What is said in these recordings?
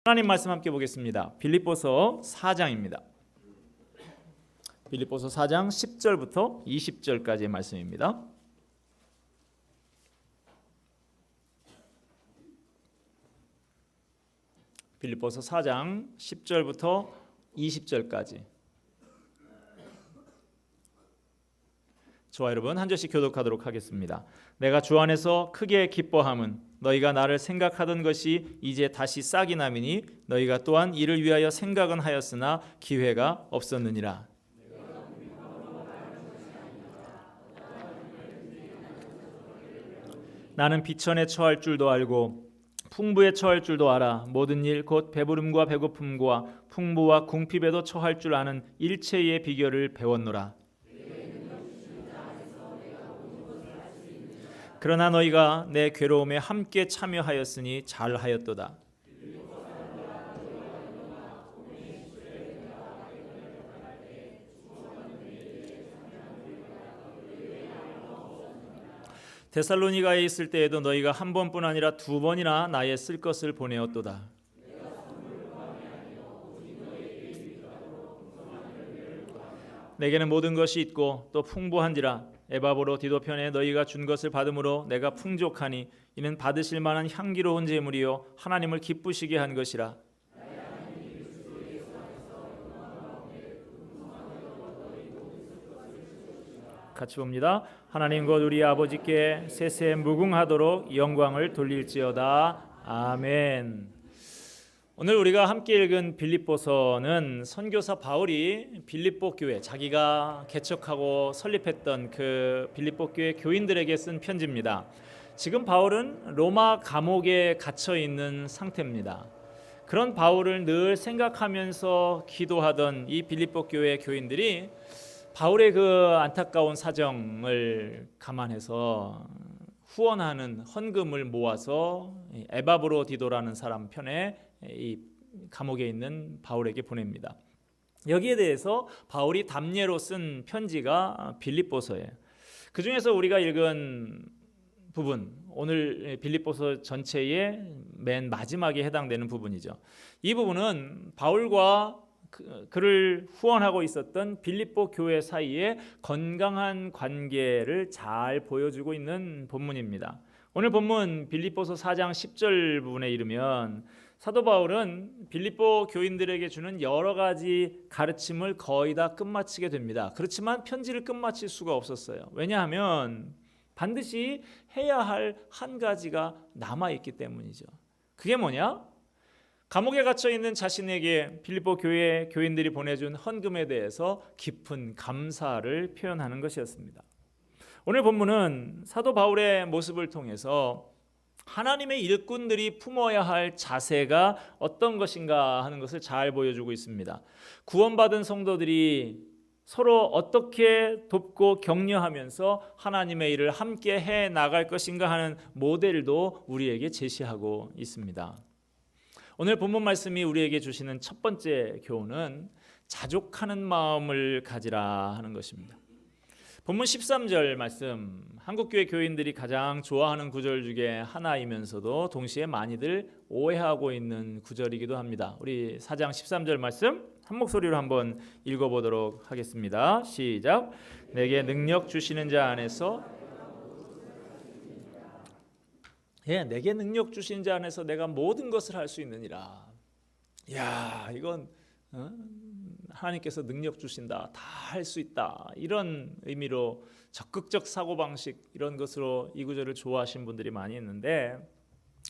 하나님 말씀 함께 보겠습니다. 빌립보서 4장입니다. 빌립보서 4장 10절부터 20절까지의 말씀입니다. 빌립보서 4장 10절부터 20절까지. 저와 여러분 한 절씩 교독하도록 하겠습니다. 내가 주 안에서 크게 기뻐함은 너희가 나를 생각하던 것이 이제 다시 싹이 나미니 너희가 또한 이를 위하여 생각은 하였으나 기회가 없었느니라. 나는 비천에 처할 줄도 알고 풍부에 처할 줄도 알아. 모든 일 곧 배부름과 배고픔과 풍부와 궁핍에도 처할 줄 아는 일체의 비결을 배웠노라. 그러나 너희가 내 괴로움에 함께 참여하였으니 잘하였도다. 데살로니가에 있을 때에도 너희가 한 번뿐 아니라 두 번이나 나의 쓸 것을 보내었도다. 내게는 모든 것이 있고 또 풍부한지라. 에바브로 편에 너희가 준 것을 받음으로 내가 풍족하니 이는 받으실 만한 향기로운 제물이요 하나님을 기쁘시게 한 것이라. 같이 봅니다. 하나님 곧 우리 아버지께 세세 무궁하도록 영광을 돌릴지어다. 아멘. 오늘 우리가 함께 읽은 빌립보서는 선교사 바울이 빌립보 교회, 자기가 개척하고 설립했던 그 빌립보 교회 교인들에게 쓴 편지입니다. 지금 바울은 로마 감옥에 갇혀 있는 상태입니다. 그런 바울을 늘 생각하면서 기도하던 이 빌립보 교회 교인들이 바울의 그 안타까운 사정을 감안해서 후원하는 헌금을 모아서 에바브로 디도라는 사람 편에 이 감옥에 있는 바울에게 보냅니다. 여기에 대해서 바울이 답례로 쓴 편지가 빌립보서예요. 그 중에서 우리가 읽은 부분, 오늘 빌립보서 전체의 맨 마지막에 해당되는 부분이죠. 이 부분은 바울과 그를 후원하고 있었던 빌립보 교회 사이에 건강한 관계를 잘 보여주고 있는 본문입니다. 오늘 본문 빌립보서 4장 10절 부분에 이르면 사도 바울은 빌립보 교인들에게 주는 여러 가지 가르침을 거의 다 끝마치게 됩니다. 그렇지만 편지를 끝마칠 수가 없었어요. 왜냐하면 반드시 해야 할 한 가지가 남아있기 때문이죠. 그게 뭐냐? 감옥에 갇혀 있는 자신에게 빌립보 교회 교인들이 보내준 헌금에 대해서 깊은 감사를 표현하는 것이었습니다. 오늘 본문은 사도 바울의 모습을 통해서 하나님의 일꾼들이 품어야 할 자세가 어떤 것인가 하는 것을 잘 보여주고 있습니다. 구원받은 성도들이 서로 어떻게 돕고 격려하면서 하나님의 일을 함께 해 나갈 것인가 하는 모델도 우리에게 제시하고 있습니다. 오늘 본문 말씀이 우리에게 주시는 첫 번째 교훈은 자족하는 마음을 가지라 하는 것입니다. 본문 13절 말씀, 한국교회 교인들이 가장 좋아하는 구절 중에 하나이면서도 동시에 많이들 오해하고 있는 구절이기도 합니다. 우리 4장 13절 말씀 한 목소리로 한번 읽어보도록 하겠습니다. 시작. 내게 능력 주시는 자 안에서 내게 능력 주신 자 안에서 내가 모든 것을 할 수 있느니라. 야, 이건 하나님께서 능력 주신다, 다 할 수 있다, 이런 의미로 적극적 사고방식 이런 것으로 이 구절을 좋아하시는 분들이 많이 있는데,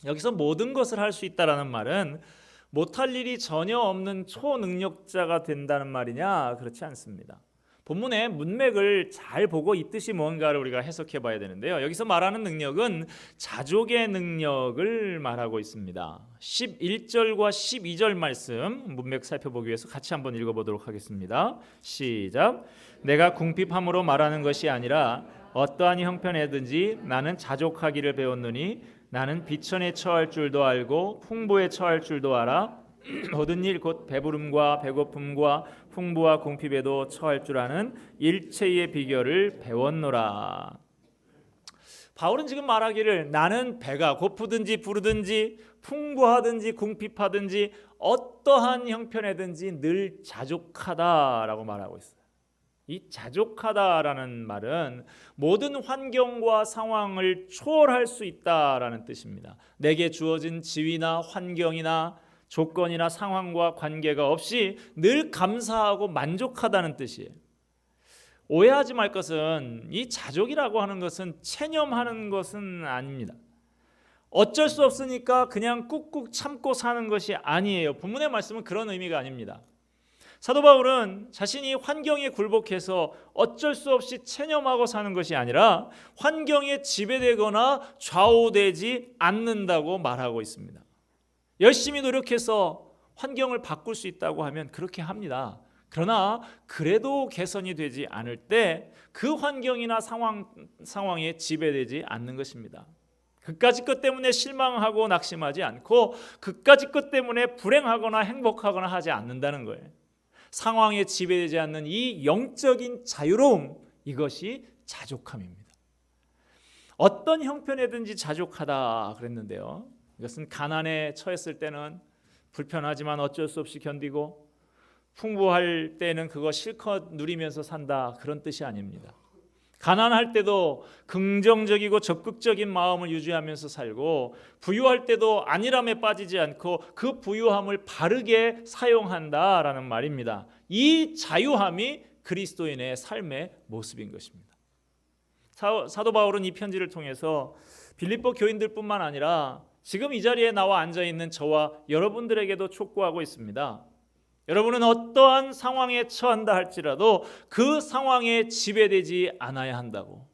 여기서 모든 것을 할 수 있다라는 말은 못할 일이 전혀 없는 초능력자가 된다는 말이냐? 그렇지 않습니다. 본문의 문맥을 잘 보고 이 뜻이 뭔가를 우리가 해석해 봐야 되는데요. 여기서 말하는 능력은 자족의 능력을 말하고 있습니다. 11절과 12절 말씀 문맥 살펴보기 위해서 같이 한번 읽어보도록 하겠습니다. 시작. 내가 궁핍함으로 말하는 것이 아니라 어떠한 형편에든지 나는 자족하기를 배웠노니 나는 비천에 처할 줄도 알고 풍부에 처할 줄도 알아. 모든 일 곧 배부름과 배고픔과 풍부와 궁핍에도 처할 줄 아는 일체의 비결을 배웠노라. 바울은 지금 말하기를 나는 배가 고프든지 부르든지 풍부하든지 궁핍하든지 어떠한 형편에든지 늘 자족하다라고 말하고 있어요. 이 자족하다라는 말은 모든 환경과 상황을 초월할 수 있다라는 뜻입니다. 내게 주어진 지위나 환경이나 조건이나 상황과 관계가 없이 늘 감사하고 만족하다는 뜻이에요. 오해하지 말 것은 이 자족이라고 하는 것은 체념하는 것은 아닙니다. 어쩔 수 없으니까 그냥 꾹꾹 참고 사는 것이 아니에요. 본문의 말씀은 그런 의미가 아닙니다. 사도 바울은 자신이 환경에 굴복해서 어쩔 수 없이 체념하고 사는 것이 아니라 환경에 지배되거나 좌우되지 않는다고 말하고 있습니다. 열심히 노력해서 환경을 바꿀 수 있다고 하면 그렇게 합니다. 그러나 그래도 개선이 되지 않을 때 그 환경이나 상황에 지배되지 않는 것입니다. 그까짓 것 때문에 실망하고 낙심하지 않고 그까짓 것 때문에 불행하거나 행복하거나 하지 않는다는 거예요. 상황에 지배되지 않는 이 영적인 자유로움, 이것이 자족함입니다. 어떤 형편에든지 자족하다 그랬는데요, 이것은 가난에 처했을 때는 불편하지만 어쩔 수 없이 견디고 풍부할 때는 그거 실컷 누리면서 산다, 그런 뜻이 아닙니다. 가난할 때도 긍정적이고 적극적인 마음을 유지하면서 살고 부유할 때도 안일함에 빠지지 않고 그 부유함을 바르게 사용한다라는 말입니다. 이 자유함이 그리스도인의 삶의 모습인 것입니다. 사도 바울은 이 편지를 통해서 빌립보 교인들뿐만 아니라 지금 이 자리에 나와 앉아있는 저와 여러분들에게도 촉구하고 있습니다. 여러분은 어떠한 상황에 처한다 할지라도 그 상황에 지배되지 않아야 한다고.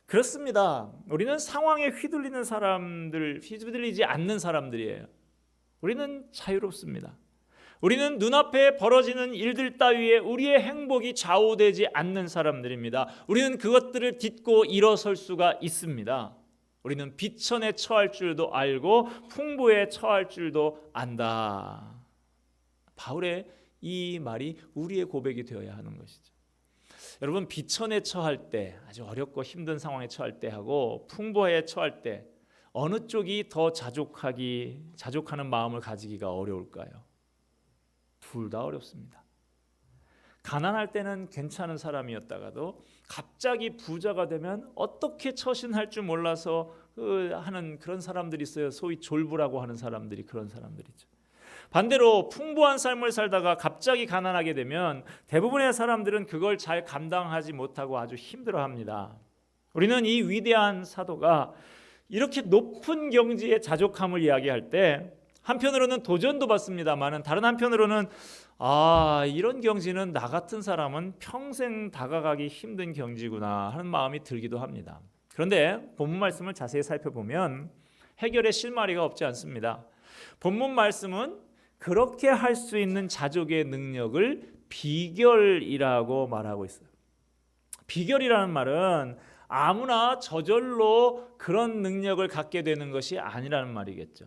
그렇습니다. 우리는 상황에 휘둘리지 않는 사람들이에요. 우리는 자유롭습니다. 우리는 눈앞에 벌어지는 일들 따위에 우리의 행복이 좌우되지 않는 사람들입니다. 우리는 그것들을 딛고 일어설 수가 있습니다. 우리는 비천에 처할 줄도 알고 풍부에 처할 줄도 안다. 바울의 이 말이 우리의 고백이 되어야 하는 것이죠. 여러분, 비천에 처할 때, 아주 어렵고 힘든 상황에 처할 때 하고 풍부에 처할 때 어느 쪽이 더 자족하는 마음을 가지기가 어려울까요? 둘 다 어렵습니다. 가난할 때는 괜찮은 사람이었다가도 갑자기 부자가 되면 어떻게 처신할 줄 몰라서 하는 그런 사람들이 있어요. 소위 졸부라고 하는 사람들이 그런 사람들이죠. 반대로 풍부한 삶을 살다가 갑자기 가난하게 되면 대부분의 사람들은 그걸 잘 감당하지 못하고 아주 힘들어합니다. 우리는 이 위대한 사도가 이렇게 높은 경지의 자족함을 이야기할 때 한편으로는 도전도 받습니다만 다른 한편으로는 이런 경지는 나 같은 사람은 평생 다가가기 힘든 경지구나 하는 마음이 들기도 합니다. 그런데 본문 말씀을 자세히 살펴보면 해결의 실마리가 없지 않습니다. 본문 말씀은 그렇게 할 수 있는 자족의 능력을 비결이라고 말하고 있어요. 비결이라는 말은 아무나 저절로 그런 능력을 갖게 되는 것이 아니라는 말이겠죠.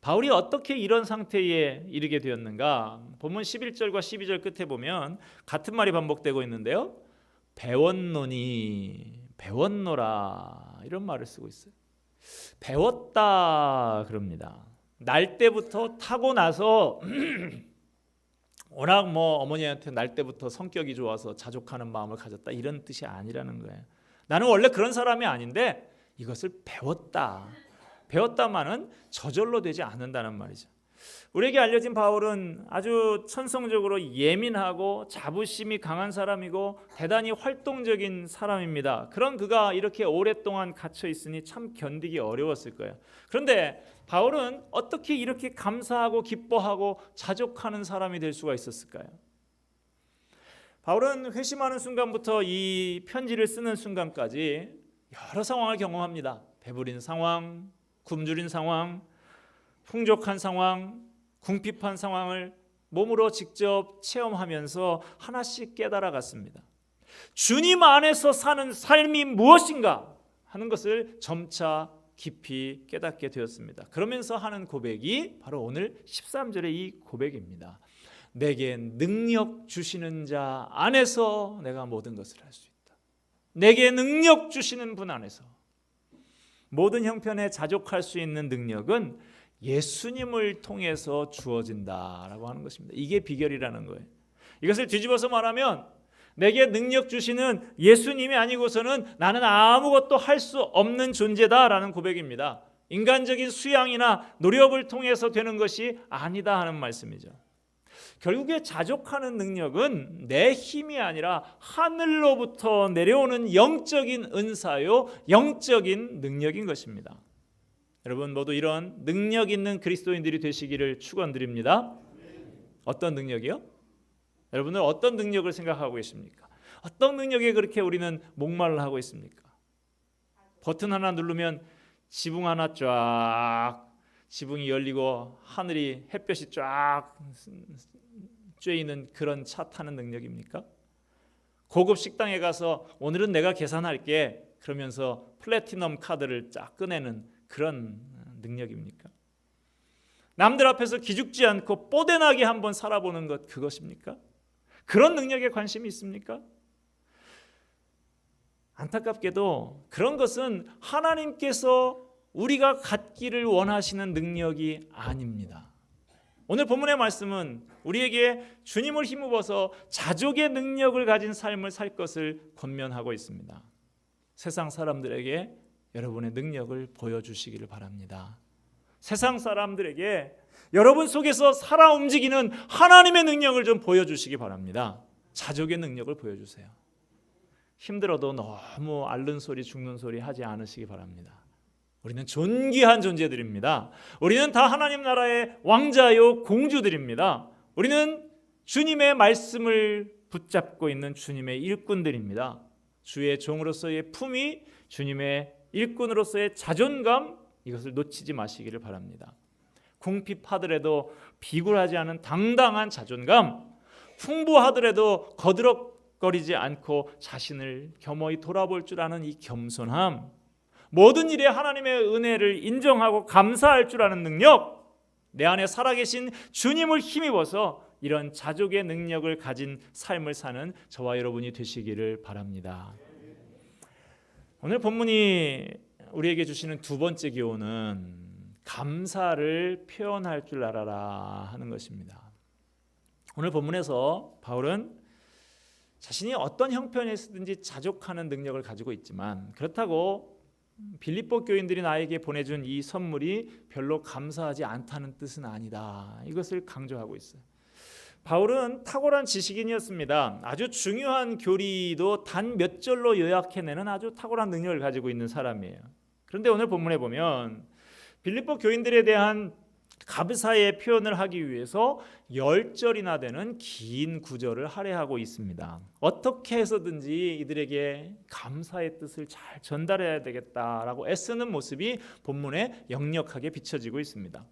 바울이 어떻게 이런 상태에 이르게 되었는가? 본문 11절과 12절 끝에 보면 같은 말이 반복되고 있는데요, 배웠노라 이런 말을 쓰고 있어요. 배웠다 그럽니다. 날 때부터 타고 나서 워낙 어머니한테 날 때부터 성격이 좋아서 자족하는 마음을 가졌다, 이런 뜻이 아니라는 거예요. 나는 원래 그런 사람이 아닌데 이것을 배웠다마는 저절로 되지 않는다는 말이죠. 우리에게 알려진 바울은 아주 천성적으로 예민하고 자부심이 강한 사람이고 대단히 활동적인 사람입니다. 그런 그가 이렇게 오랫동안 갇혀 있으니 참 견디기 어려웠을 거예요. 그런데 바울은 어떻게 이렇게 감사하고 기뻐하고 자족하는 사람이 될 수가 있었을까요? 바울은 회심하는 순간부터 이 편지를 쓰는 순간까지 여러 상황을 경험합니다. 배부린 상황, 굶주린 상황, 풍족한 상황, 궁핍한 상황을 몸으로 직접 체험하면서 하나씩 깨달아갔습니다. 주님 안에서 사는 삶이 무엇인가 하는 것을 점차 깊이 깨닫게 되었습니다. 그러면서 하는 고백이 바로 오늘 13절의 이 고백입니다. 내게 능력 주시는 자 안에서 내가 모든 것을 할 수 있다. 내게 능력 주시는 분 안에서, 모든 형편에 자족할 수 있는 능력은 예수님을 통해서 주어진다라고 하는 것입니다. 이게 비결이라는 거예요. 이것을 뒤집어서 말하면 내게 능력 주시는 예수님이 아니고서는 나는 아무것도 할 수 없는 존재다라는 고백입니다. 인간적인 수양이나 노력을 통해서 되는 것이 아니다 하는 말씀이죠. 결국에 자족하는 능력은 내 힘이 아니라 하늘로부터 내려오는 영적인 은사요, 영적인 능력인 것입니다. 여러분 모두 이런 능력 있는 그리스도인들이 되시기를 축원드립니다. 어떤 능력이요? 여러분은 어떤 능력을 생각하고 계십니까? 어떤 능력에 그렇게 우리는 목말라 하고 있습니까? 버튼 하나 누르면 지붕 하나 쫙, 지붕이 열리고 하늘이 햇볕이 쫙 쬐이는 그런 차 타는 능력입니까? 고급 식당에 가서 오늘은 내가 계산할게 그러면서 플래티넘 카드를 쫙 꺼내는 그런 능력입니까? 남들 앞에서 기죽지 않고 뽀대나게 한번 살아보는 것, 그것입니까? 그런 능력에 관심이 있습니까? 안타깝게도 그런 것은 하나님께서 우리가 갖기를 원하시는 능력이 아닙니다. 오늘 본문의 말씀은 우리에게 주님을 힘입어서 자족의 능력을 가진 삶을 살 것을 권면하고 있습니다. 세상 사람들에게 여러분의 능력을 보여주시기를 바랍니다. 세상 사람들에게 여러분 속에서 살아 움직이는 하나님의 능력을 좀 보여주시기 바랍니다. 자족의 능력을 보여주세요. 힘들어도 너무 앓는 소리 죽는 소리 하지 않으시기 바랍니다. 우리는 존귀한 존재들입니다. 우리는 다 하나님 나라의 왕자요 공주들입니다. 우리는 주님의 말씀을 붙잡고 있는 주님의 일꾼들입니다. 주의 종으로서의 품위, 주님의 일꾼으로서의 자존감, 이것을 놓치지 마시기를 바랍니다. 궁핍하더라도 비굴하지 않은 당당한 자존감, 풍부하더라도 거드럭거리지 않고 자신을 겸허히 돌아볼 줄 아는 이 겸손함, 모든 일에 하나님의 은혜를 인정하고 감사할 줄 아는 능력, 내 안에 살아계신 주님을 힘입어서 이런 자족의 능력을 가진 삶을 사는 저와 여러분이 되시기를 바랍니다. 오늘 본문이 우리에게 주시는 두 번째 교훈은 감사를 표현할 줄 알아라 하는 것입니다. 오늘 본문에서 바울은 자신이 어떤 형편에서든지 자족하는 능력을 가지고 있지만 그렇다고 빌립보 교인들이 나에게 보내준 이 선물이 별로 감사하지 않다는 뜻은 아니다. 이것을 강조하고 있어요. 바울은 탁월한 지식인이었습니다. 아주 중요한 교리도 단 몇 절로 요약해내는 아주 탁월한 능력을 가지고 있는 사람이에요. 그런데 오늘 본문에 보면 빌립보 교인들에 대한 감사의 표현을 하기 위해서 10절이나 되는 긴 구절을 할애하고 있습니다. 어떻게 해서든지 이들에게 감사의 뜻을 잘 전달해야 되겠다라고 애쓰는 모습이 본문에 역력하게 비춰지고 있습니다.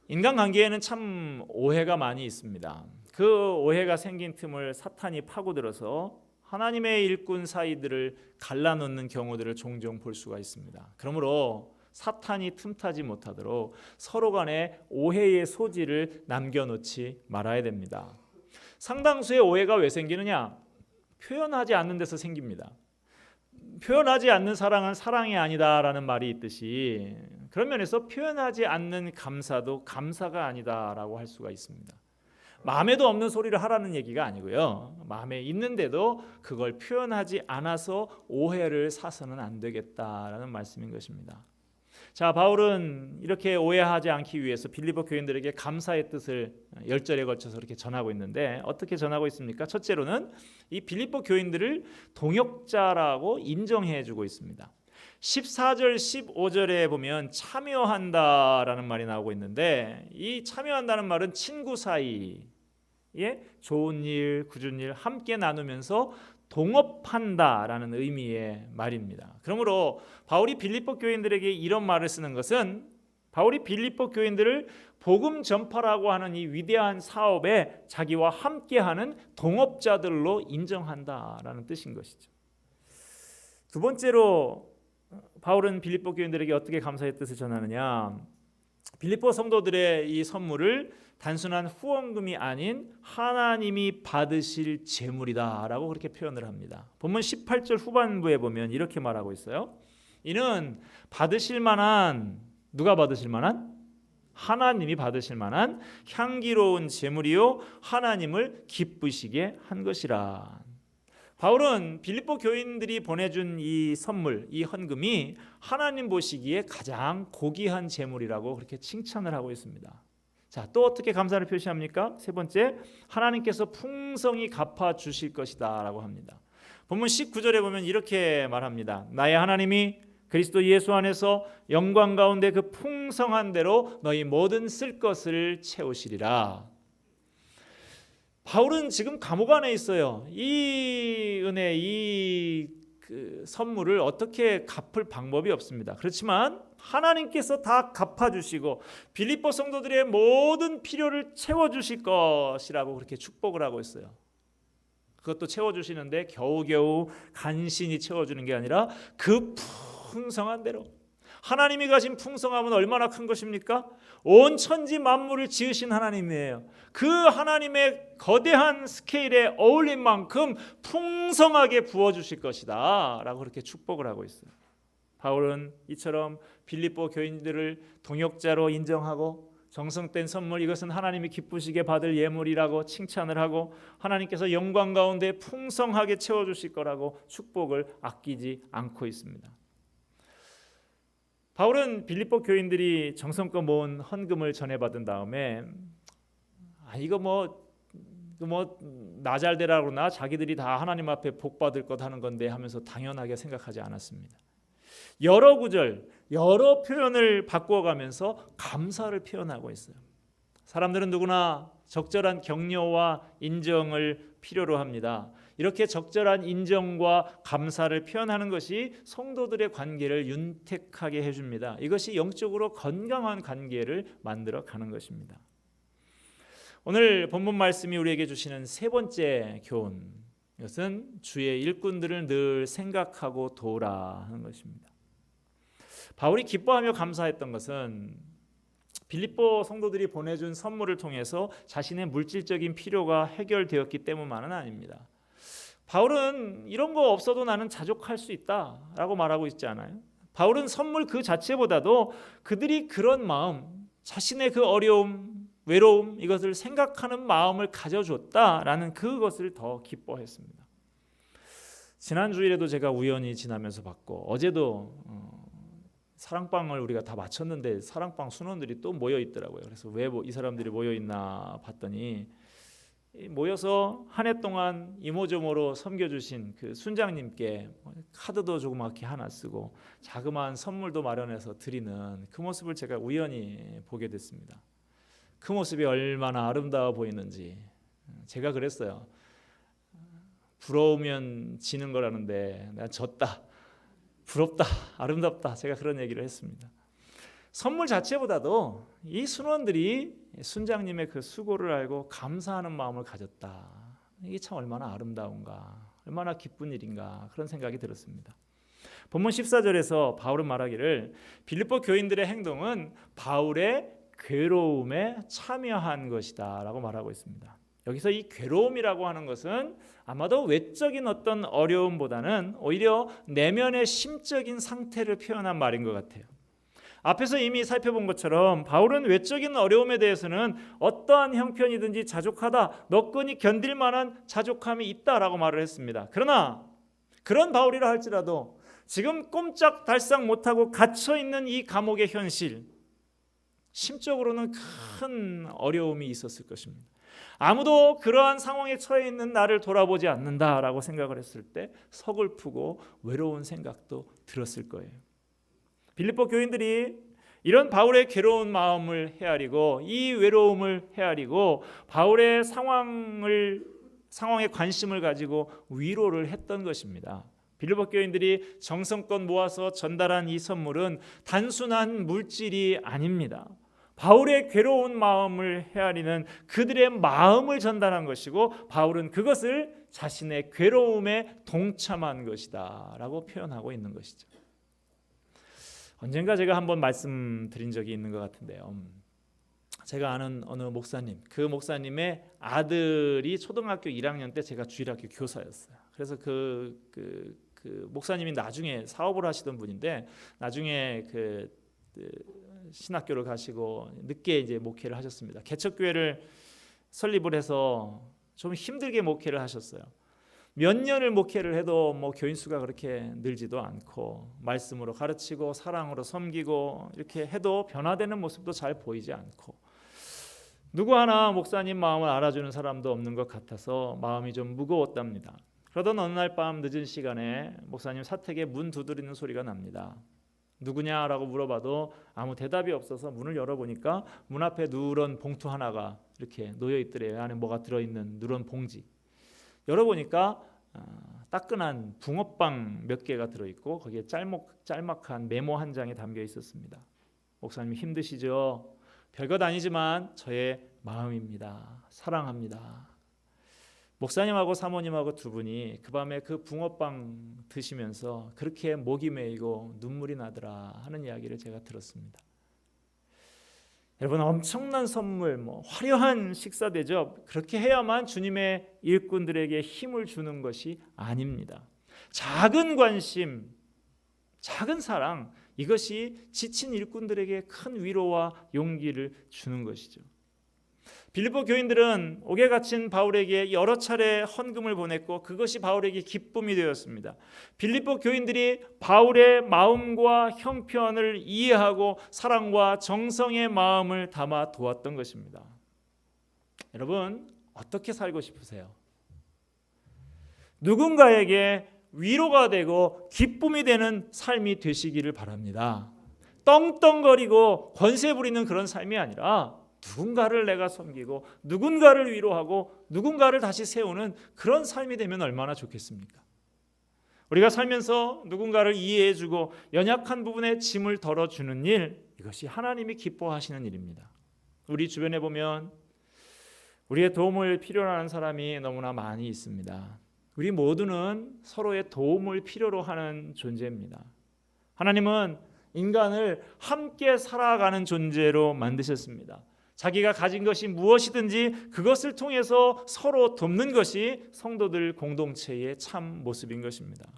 인간관계에는 참 오해가 많이 있습니다. 그 오해가 생긴 틈을 사탄이 파고들어서 하나님의 일꾼 사이들을 갈라놓는 경우들을 종종 볼 수가 있습니다. 그러므로 사탄이 틈타지 못하도록 서로 간에 오해의 소지를 남겨놓지 말아야 됩니다. 상당수의 오해가 왜 생기느냐? 표현하지 않는 데서 생깁니다. 표현하지 않는 사랑은 사랑이 아니다라는 말이 있듯이 그런 면에서 표현하지 않는 감사도 감사가 아니다라고 할 수가 있습니다. 마음에도 없는 소리를 하라는 얘기가 아니고요. 마음에 있는데도 그걸 표현하지 않아서 오해를 사서는 안 되겠다라는 말씀인 것입니다. 자, 바울은 이렇게 오해하지 않기 위해서 빌립보 교인들에게 감사의 뜻을 10절에 걸쳐서 이렇게 전하고 있는데 어떻게 전하고 있습니까? 첫째로는 이 빌립보 교인들을 동역자라고 인정해 주고 있습니다. 14절 15절에 보면 참여한다라는 말이 나오고 있는데 이 참여한다는 말은 친구 사이에 좋은 일, 굳은 일 함께 나누면서 동업한다라는 의미의 말입니다. 그러므로 바울이 빌립보 교인들에게 이런 말을 쓰는 것은 바울이 빌립보 교인들을 복음 전파라고 하는 이 위대한 사업에 자기와 함께하는 동업자들로 인정한다라는 뜻인 것이죠. 두 번째로 바울은 빌립보 교인들에게 어떻게 감사의 뜻을 전하느냐? 빌립보 성도들의 이 선물을 단순한 후원금이 아닌 하나님이 받으실 재물이다라고 그렇게 표현을 합니다. 본문 18절 후반부에 보면 이렇게 말하고 있어요. 이는 받으실 만한, 누가 받으실 만한? 하나님이 받으실 만한 향기로운 제물이요 하나님을 기쁘시게 한 것이라. 바울은 빌립보 교인들이 보내준 이 선물, 이 헌금이 하나님 보시기에 가장 고귀한 제물이라고 그렇게 칭찬을 하고 있습니다. 자, 또 어떻게 감사를 표시합니까? 세 번째, 하나님께서 풍성히 갚아 주실 것이다 라고 합니다. 본문 19절에 보면 이렇게 말합니다. 나의 하나님이 그리스도 예수 안에서 영광 가운데 그 풍성한 대로 너희 모든 쓸 것을 채우시리라. 바울은 지금 감옥 안에 있어요. 이 은혜, 이 선물을 어떻게 갚을 방법이 없습니다. 그렇지만 하나님께서 다 갚아주시고 빌립보 성도들의 모든 필요를 채워주실 것이라고 그렇게 축복을 하고 있어요. 그것도 채워주시는데 겨우겨우 간신히 채워주는 게 아니라 그 풍성한 대로. 하나님이 가진 풍성함은 얼마나 큰 것입니까? 온 천지 만물을 지으신 하나님이에요. 그 하나님의 거대한 스케일에 어울린 만큼 풍성하게 부어주실 것이다 라고 그렇게 축복을 하고 있어요. 바울은 이처럼 빌립보 교인들을 동역자로 인정하고 정성된 선물, 이것은 하나님이 기쁘시게 받을 예물이라고 칭찬을 하고 하나님께서 영광 가운데 풍성하게 채워주실 거라고 축복을 아끼지 않고 있습니다. 바울은 빌립보 교인들이 정성껏 모은 헌금을 전해받은 다음에 이거 나 잘 되라 그러나 자기들이 다 하나님 앞에 복 받을 것 하는 건데 하면서 당연하게 생각하지 않았습니다. 여러 구절, 여러 표현을 바꾸어가면서 감사를 표현하고 있어요. 사람들은 누구나 적절한 격려와 인정을 필요로 합니다. 이렇게 적절한 인정과 감사를 표현하는 것이 성도들의 관계를 윤택하게 해줍니다. 이것이 영적으로 건강한 관계를 만들어 가는 것입니다. 오늘 본문 말씀이 우리에게 주시는 세 번째 교훈, 이것은 주의 일꾼들을 늘 생각하고 도우라 하는 것입니다. 바울이 기뻐하며 감사했던 것은 빌립보 성도들이 보내준 선물을 통해서 자신의 물질적인 필요가 해결되었기 때문만은 아닙니다. 바울은 이런 거 없어도 나는 자족할 수 있다라고 말하고 있지 않아요? 바울은 선물 그 자체보다도 그들이 그런 마음, 자신의 그 어려움, 외로움, 이것을 생각하는 마음을 가져줬다라는 그것을 더 기뻐했습니다. 지난 주일에도 제가 우연히 지나면서 봤고 어제도 사랑방을 우리가 다 마쳤는데 사랑방 순원들이 또 모여 있더라고요. 그래서 왜 이 사람들이 모여 있나 봤더니 모여서 한 해 동안 이모저모로 섬겨주신 그 순장님께 카드도 조그맣게 하나 쓰고 자그마한 선물도 마련해서 드리는 그 모습을 제가 우연히 보게 됐습니다. 그 모습이 얼마나 아름다워 보이는지 제가 그랬어요. 부러우면 지는 거라는데 내가 졌다, 부럽다, 아름답다, 제가 그런 얘기를 했습니다. 선물 자체보다도 이 순원들이 순장님의 그 수고를 알고 감사하는 마음을 가졌다. 이게 참 얼마나 아름다운가, 얼마나 기쁜 일인가, 그런 생각이 들었습니다. 본문 14절에서 바울은 말하기를 빌립보 교인들의 행동은 바울의 괴로움에 참여한 것이다 라고 말하고 있습니다. 여기서 이 괴로움이라고 하는 것은 아마도 외적인 어떤 어려움보다는 오히려 내면의 심적인 상태를 표현한 말인 것 같아요. 앞에서 이미 살펴본 것처럼 바울은 외적인 어려움에 대해서는 어떠한 형편이든지 자족하다, 너끈히 견딜 만한 자족함이 있다라고 말을 했습니다. 그러나 그런 바울이라 할지라도 지금 꼼짝달싹 못하고 갇혀있는 이 감옥의 현실, 심적으로는 큰 어려움이 있었을 것입니다. 아무도 그러한 상황에 처해 있는 나를 돌아보지 않는다라고 생각을 했을 때 서글프고 외로운 생각도 들었을 거예요. 빌립보 교인들이 이런 바울의 괴로운 마음을 헤아리고 이 외로움을 헤아리고 바울의 상황에 관심을 가지고 위로를 했던 것입니다. 빌립보 교인들이 정성껏 모아서 전달한 이 선물은 단순한 물질이 아닙니다. 바울의 괴로운 마음을 헤아리는 그들의 마음을 전달한 것이고 바울은 그것을 자신의 괴로움에 동참한 것이다 라고 표현하고 있는 것이죠. 언젠가 제가 한번 말씀드린 적이 있는 것 같은데요. 제가 아는 어느 목사님, 그 목사님의 아들이 초등학교 1학년 때 제가 주일학교 교사였어요. 그래서 그 그 목사님이 나중에 사업을 하시던 분인데 나중에 그 신학교를 가시고 늦게 이제 목회를 하셨습니다. 개척교회를 설립을 해서 좀 힘들게 목회를 하셨어요. 몇 년을 목회를 해도 뭐 교인 수가 그렇게 늘지도 않고 말씀으로 가르치고 사랑으로 섬기고 이렇게 해도 변화되는 모습도 잘 보이지 않고 누구 하나 목사님 마음을 알아주는 사람도 없는 것 같아서 마음이 좀 무거웠답니다. 그러던 어느 날 밤 늦은 시간에 목사님 사택에 문 두드리는 소리가 납니다. 누구냐라고 물어봐도 아무 대답이 없어서 문을 열어보니까 문 앞에 누런 봉투 하나가 이렇게 놓여 있더래요. 안에 뭐가 들어있는 누런 봉지. 열어보니까 따끈한 붕어빵 몇 개가 들어있고 거기에 짤막한 메모 한 장이 담겨 있었습니다. 목사님 힘드시죠? 별것 아니지만 저의 마음입니다. 사랑합니다. 목사님하고 사모님하고 두 분이 그 밤에 그 붕어빵 드시면서 그렇게 목이 메이고 눈물이 나더라 하는 이야기를 제가 들었습니다. 여러분, 엄청난 선물, 화려한 식사 대접, 그렇게 해야만 주님의 일꾼들에게 힘을 주는 것이 아닙니다. 작은 관심, 작은 사랑, 이것이 지친 일꾼들에게 큰 위로와 용기를 주는 것이죠. 빌립보 교인들은 옥에 갇힌 바울에게 여러 차례 헌금을 보냈고 그것이 바울에게 기쁨이 되었습니다. 빌립보 교인들이 바울의 마음과 형편을 이해하고 사랑과 정성의 마음을 담아 도왔던 것입니다. 여러분, 어떻게 살고 싶으세요? 누군가에게 위로가 되고 기쁨이 되는 삶이 되시기를 바랍니다. 떵떵거리고 권세 부리는 그런 삶이 아니라 누군가를 내가 섬기고 누군가를 위로하고 누군가를 다시 세우는 그런 삶이 되면 얼마나 좋겠습니까? 우리가 살면서 누군가를 이해해주고 연약한 부분에 짐을 덜어주는 일, 이것이 하나님이 기뻐하시는 일입니다. 우리 주변에 보면 우리의 도움을 필요로 하는 사람이 너무나 많이 있습니다. 우리 모두는 서로의 도움을 필요로 하는 존재입니다. 하나님은 인간을 함께 살아가는 존재로 만드셨습니다. 자기가 가진 것이 무엇이든지 그것을 통해서 서로 돕는 것이 성도들 공동체의 참 모습인 것입니다.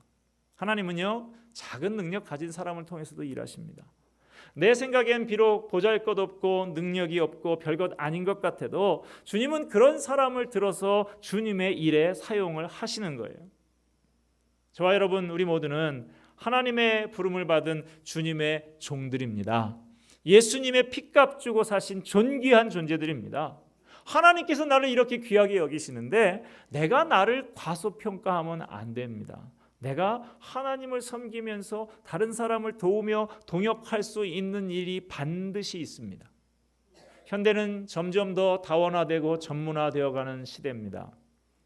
하나님은요, 작은 능력 가진 사람을 통해서도 일하십니다. 내 생각엔 비록 보잘것없고 능력이 없고 별것 아닌 것 같아도 주님은 그런 사람을 들어서 주님의 일에 사용을 하시는 거예요. 저와 여러분, 우리 모두는 하나님의 부름을 받은 주님의 종들입니다. 예수님의 핏값 주고 사신 존귀한 존재들입니다. 하나님께서 나를 이렇게 귀하게 여기시는데 내가 나를 과소평가하면 안 됩니다. 내가 하나님을 섬기면서 다른 사람을 도우며 동역할 수 있는 일이 반드시 있습니다. 현대는 점점 더 다원화되고 전문화되어가는 시대입니다.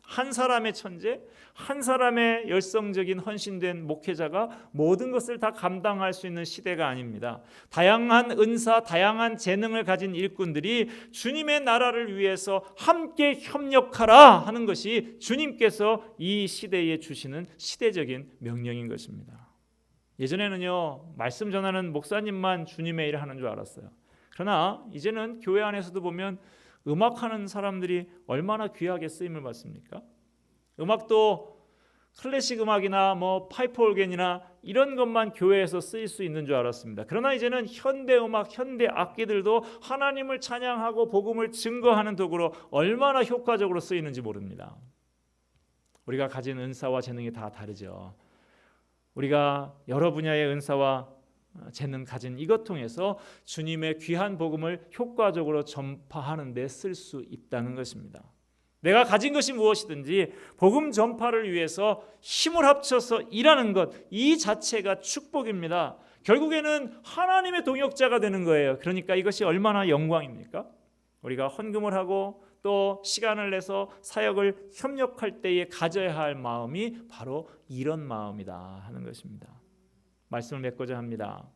한 사람의 천재, 한 사람의 열성적인 헌신된 목회자가 모든 것을 다 감당할 수 있는 시대가 아닙니다. 다양한 은사, 다양한 재능을 가진 일꾼들이 주님의 나라를 위해서 함께 협력하라 하는 것이 주님께서 이 시대에 주시는 시대적인 명령인 것입니다. 예전에는요, 말씀 전하는 목사님만 주님의 일을 하는 줄 알았어요. 그러나 이제는 교회 안에서도 보면 음악하는 사람들이 얼마나 귀하게 쓰임을 받습니까? 음악도 클래식 음악이나 파이프 오르겐이나 이런 것만 교회에서 쓰일 수 있는 줄 알았습니다. 그러나 이제는 현대 음악, 현대 악기들도 하나님을 찬양하고 복음을 증거하는 도구로 얼마나 효과적으로 쓰이는지 모릅니다. 우리가 가진 은사와 재능이 다 다르죠. 우리가 여러 분야의 은사와 재능 가진 이것 통해서 주님의 귀한 복음을 효과적으로 전파하는 데 쓸 수 있다는 것입니다. 내가 가진 것이 무엇이든지 복음 전파를 위해서 힘을 합쳐서 일하는 것, 이 자체가 축복입니다. 결국에는 하나님의 동역자가 되는 거예요. 그러니까 이것이 얼마나 영광입니까? 우리가 헌금을 하고 또 시간을 내서 사역을 협력할 때에 가져야 할 마음이 바로 이런 마음이다 하는 것입니다. 말씀을 맺고자 합니다.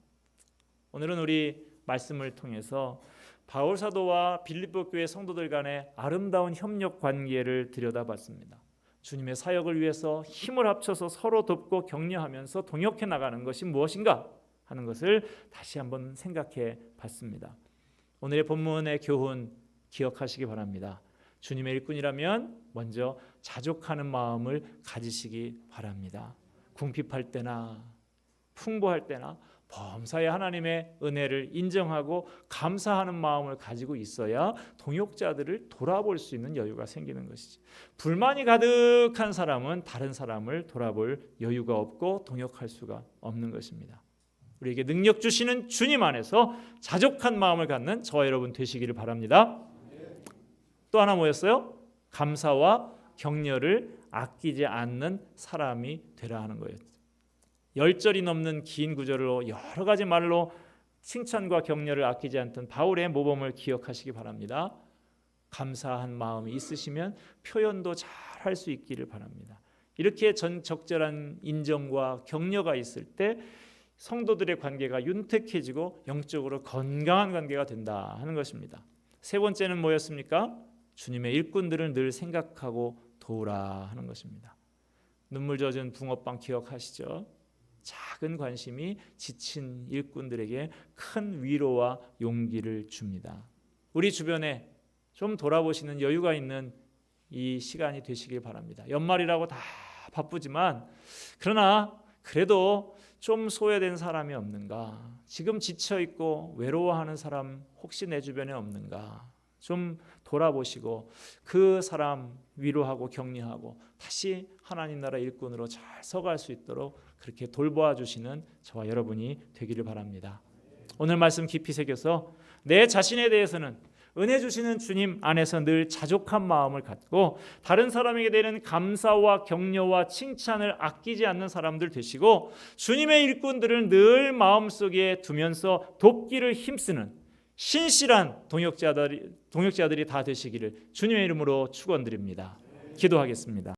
오늘은 우리 말씀을 통해서 바울 사도와 빌립보 교회 성도들 간의 아름다운 협력 관계를 들여다봤습니다. 주님의 사역을 위해서 힘을 합쳐서 서로 돕고 격려하면서 동역해 나가는 것이 무엇인가 하는 것을 다시 한번 생각해 봤습니다. 오늘의 본문의 교훈 기억하시기 바랍니다. 주님의 일꾼이라면 먼저 자족하는 마음을 가지시기 바랍니다. 궁핍할 때나 풍부할 때나 범사에 하나님의 은혜를 인정하고 감사하는 마음을 가지고 있어야 동역자들을 돌아볼 수 있는 여유가 생기는 것이지. 불만이 가득한 사람은 다른 사람을 돌아볼 여유가 없고 동역할 수가 없는 것입니다. 우리에게 능력 주시는 주님 안에서 자족한 마음을 갖는 저와 여러분 되시기를 바랍니다. 또 하나 뭐였어요? 감사와 격려를 아끼지 않는 사람이 되라 하는 거예요. 10절이 넘는 긴 구절로 여러 가지 말로 칭찬과 격려를 아끼지 않던 바울의 모범을 기억하시기 바랍니다. 감사한 마음이 있으시면 표현도 잘 할 수 있기를 바랍니다. 이렇게 적절한 인정과 격려가 있을 때 성도들의 관계가 윤택해지고 영적으로 건강한 관계가 된다 하는 것입니다. 세 번째는 뭐였습니까? 주님의 일꾼들을 늘 생각하고 도우라 하는 것입니다. 눈물 젖은 붕어빵 기억하시죠? 작은 관심이 지친 일꾼들에게 큰 위로와 용기를 줍니다. 우리 주변에 좀 돌아보시는 여유가 있는 이 시간이 되시길 바랍니다. 연말이라고 다 바쁘지만 그러나 그래도 좀 소외된 사람이 없는가? 지금 지쳐있고 외로워하는 사람 혹시 내 주변에 없는가? 좀 돌아보시고 그 사람 위로하고 격려하고 다시 하나님 나라 일꾼으로 잘 서갈 수 있도록 그렇게 돌보아 주시는 저와 여러분이 되기를 바랍니다. 오늘 말씀 깊이 새겨서 내 자신에 대해서는 은혜 주시는 주님 안에서 늘 자족한 마음을 갖고 다른 사람에게 되는 감사와 격려와 칭찬을 아끼지 않는 사람들 되시고 주님의 일꾼들을 늘 마음속에 두면서 돕기를 힘쓰는 신실한 동역자들이 다 되시기를 주님의 이름으로 축원드립니다. 기도하겠습니다.